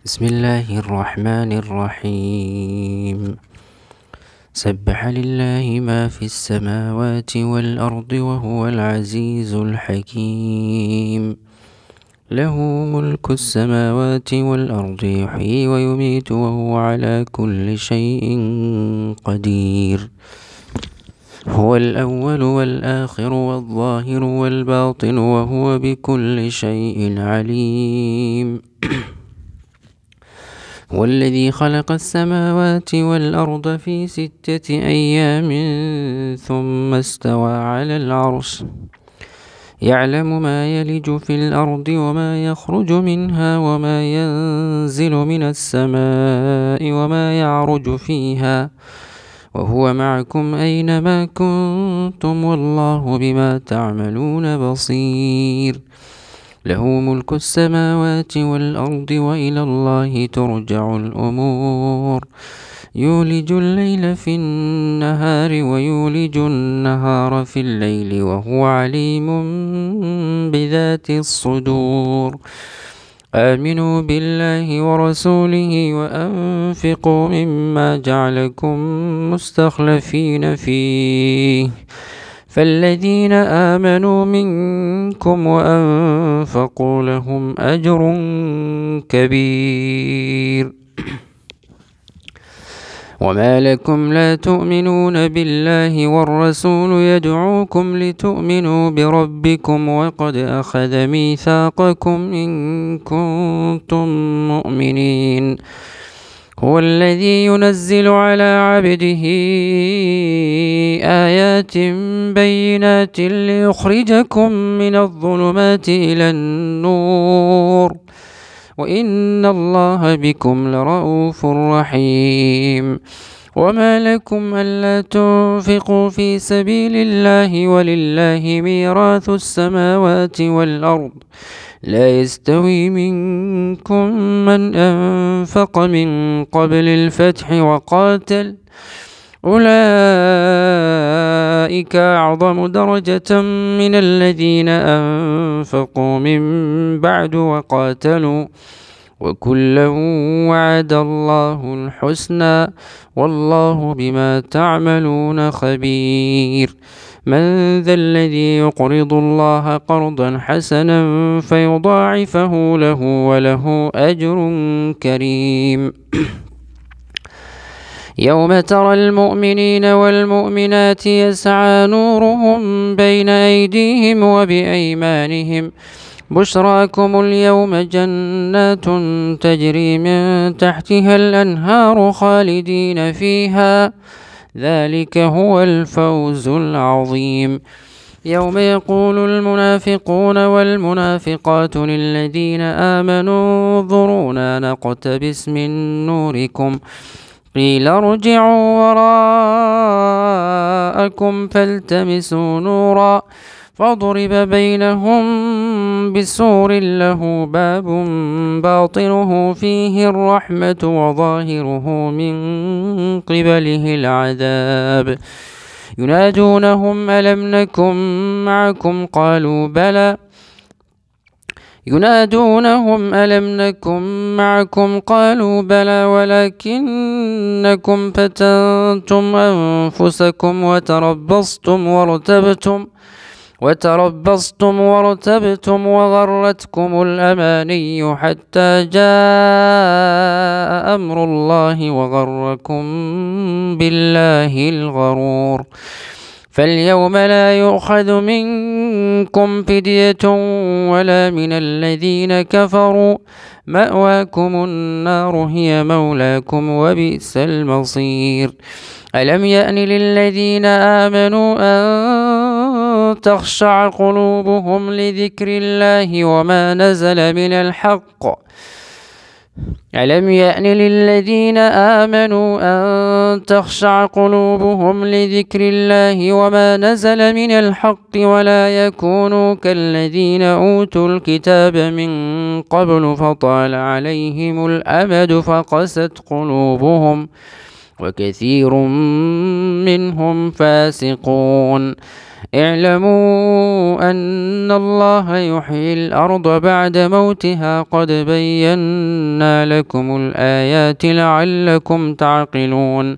بسم الله الرحمن الرحيم. سبح لله ما في السماوات والأرض وهو العزيز الحكيم. له ملك السماوات والأرض يحيي ويميت وهو على كل شيء قدير. هو الأول والآخر والظاهر والباطن وهو بكل شيء عليم. هو الذي خلق السماوات والأرض في 6 أيام ثم استوى على العرش يعلم ما يلج في الأرض وما يخرج منها وما ينزل من السماء وما يعرج فيها وهو معكم أينما كنتم والله بما تعملون بصير. له ملك السماوات والأرض وإلى الله ترجع الأمور. يولج الليل في النهار ويولج النهار في الليل وهو عليم بذات الصدور. آمنوا بالله ورسوله وأنفقوا مما جعلكم مستخلفين فيه فالذين آمنوا منكم وأنفقوا لهم أجر كبير. وما لكم لا تؤمنون بالله والرسول يدعوكم لتؤمنوا بربكم وقد أخذ ميثاقكم إن كنتم مؤمنين. هو الذي ينزل على عبده آيات بينات ليخرجكم من الظلمات إلى النور وإن الله بكم لرؤوف رحيم. وما لكم ألا تنفقوا في سبيل الله ولله ميراث السماوات والأرض لا يستوي منكم من أنفق من قبل الفتح وقاتل أولئك أعظم درجة من الذين أنفقوا من بعد وقاتلوا وكلا وعد الله الحسنى والله بما تعملون خبير. من ذا الذي يقرض الله قرضا حسنا فيضاعفه له وله أجر كريم. يوم ترى المؤمنين والمؤمنات يسعى نورهم بين أيديهم وبأيمانهم بشراكم اليوم جنات تجري من تحتها الأنهار خالدين فيها ذلك هو الفوز العظيم. يوم يقول المنافقون والمنافقات للذين آمنوا انظرونا نقتبس من نوركم قيل ارجعوا وراءكم فالتمسوا نورا فضرب بينهم بسور له باب باطنه فيه الرحمة وظاهره من قبله العذاب ينادونهم ألم نكن معكم قالوا بلى ولكنكم فتنتم أنفسكم وتربصتم وارتبتم وغرتكم الأماني حتى جاء أمر الله وغركم بالله الغرور. فاليوم لا يؤخذ منكم فدية ولا من الذين كفروا مأواكم النار هي مولاكم وبئس المصير. ألم يأن للذين آمنوا أن تخشع قلوبهم لذكر الله وما نزل من الحق ولا يكونوا كالذين أوتوا الكتاب من قبل فطال عليهم الأمد فقست قلوبهم وكثير منهم فاسقون. اعلموا أن الله يحيي الأرض بعد موتها قد بينا لكم الآيات لعلكم تعقلون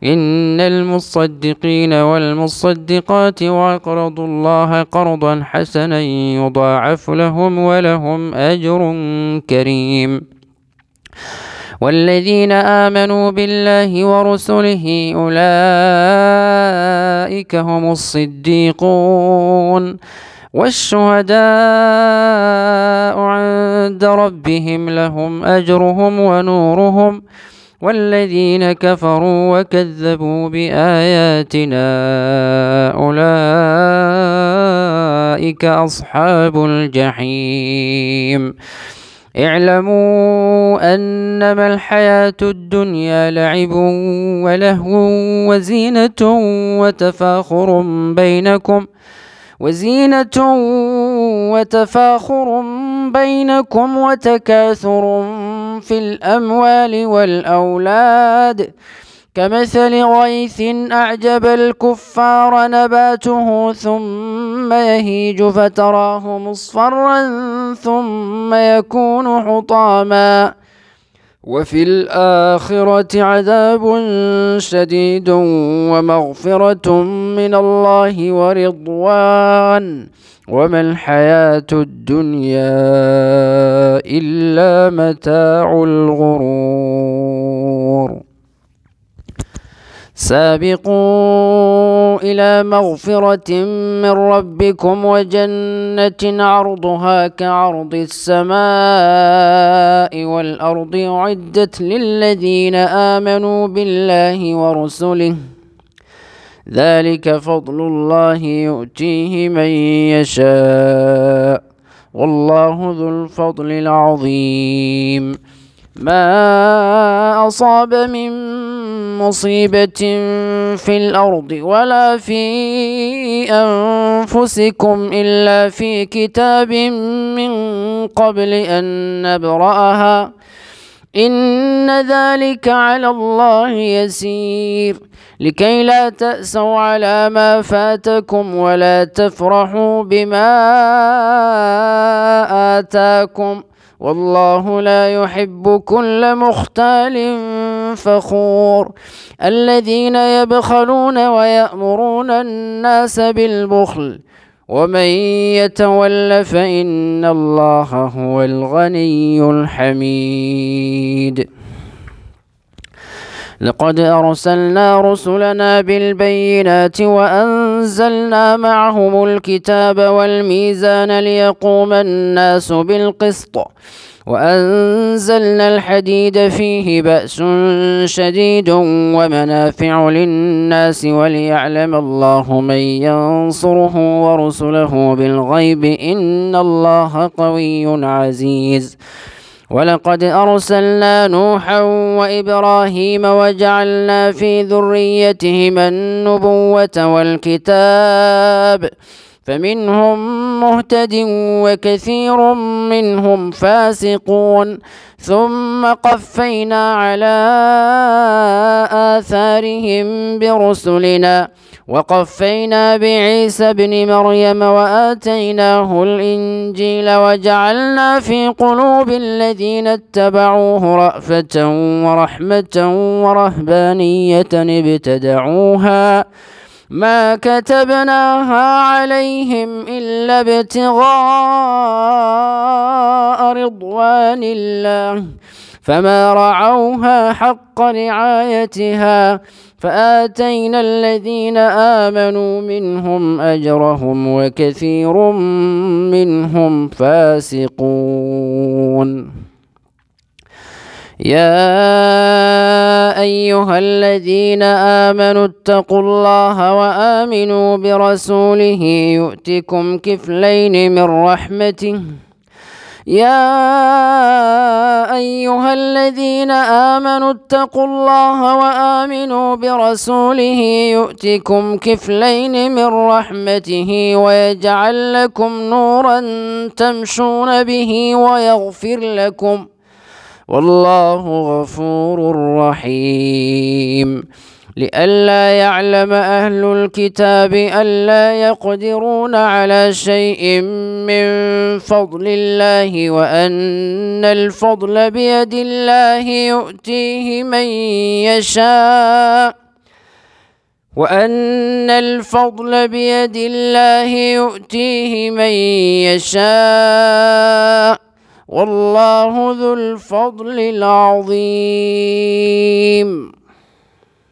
إن المصدقين والمصدقات وأقرضوا الله قرضا حسنا يضاعف لهم ولهم أجر كريم والذين آمنوا بالله ورسله أولئك هم الصديقون والشهداء عند ربهم لهم أجرهم ونورهم والذين كفروا وكذبوا بآياتنا أولئك أصحاب الجحيم اعلموا أنما الحياة الدنيا لعب ولهو وتفاخر بينكم وتكاثر في الأموال والأولاد كمثل غيث أعجب الكفار نباته ثم يهيج فتراه مصفرا ثم يكون حطاما وفي الآخرة عذاب شديد ومغفرة من الله ورضوان وما الحياة الدنيا إلا متاع الغرور سابقوا إلى مغفرة من ربكم وجنة عرضها كعرض السماء والأرض أعدت للذين آمنوا بالله ورسله ذلك فضل الله يؤتيه من يشاء والله ذو الفضل العظيم ما أصاب من مصيبة في الأرض ولا في أنفسكم إلا في كتاب من قبل أن نبرأها إن ذلك على الله يسير لكي لا تأسوا على ما فاتكم ولا تفرحوا بما آتاكم والله لا يحب كل مختال فخور الذين يبخلون ويأمرون الناس بالبخل ومن يتول فإن الله هو الغني الحميد لقد أرسلنا رسلنا بالبينات وأنزلنا معهم الكتاب والميزان ليقوم الناس بالقسط وأنزلنا الحديد فيه بأس شديد ومنافع للناس وليعلم الله من ينصره ورسله بالغيب إن الله قوي عزيز ولقد أرسلنا نوحا وإبراهيم وجعلنا في ذريتهما النبوة والكتاب فمنهم مهتد وكثير منهم فاسقون ثم قفينا على آثارهم برسلنا وقفينا بعيسى ابن مريم وآتيناه الإنجيل وجعلنا في قلوب الذين اتبعوه رأفة ورحمة ورهبانية ابتدعوها ما كتبناها عليهم إلا ابتغاء رضوان الله فما رعوها حق رعايتها فآتينا الذين آمنوا منهم أجرهم وكثير منهم فاسقون يا أيها الذين آمنوا اتقوا الله وآمنوا برسوله يؤتكم كفلين من رحمته يا أيها الذين آمنوا اتقوا الله وآمنوا برسوله يؤتكم كفلين من رحمته ويجعل لكم نورا تمشون به ويغفر لكم والله غفور رحيم لئلا يعلم أهل الكتاب ألا يقدرون على شيء من فضل الله وأن الفضل بيد الله يؤتيه من يشاء والله ذو الفضل العظيم.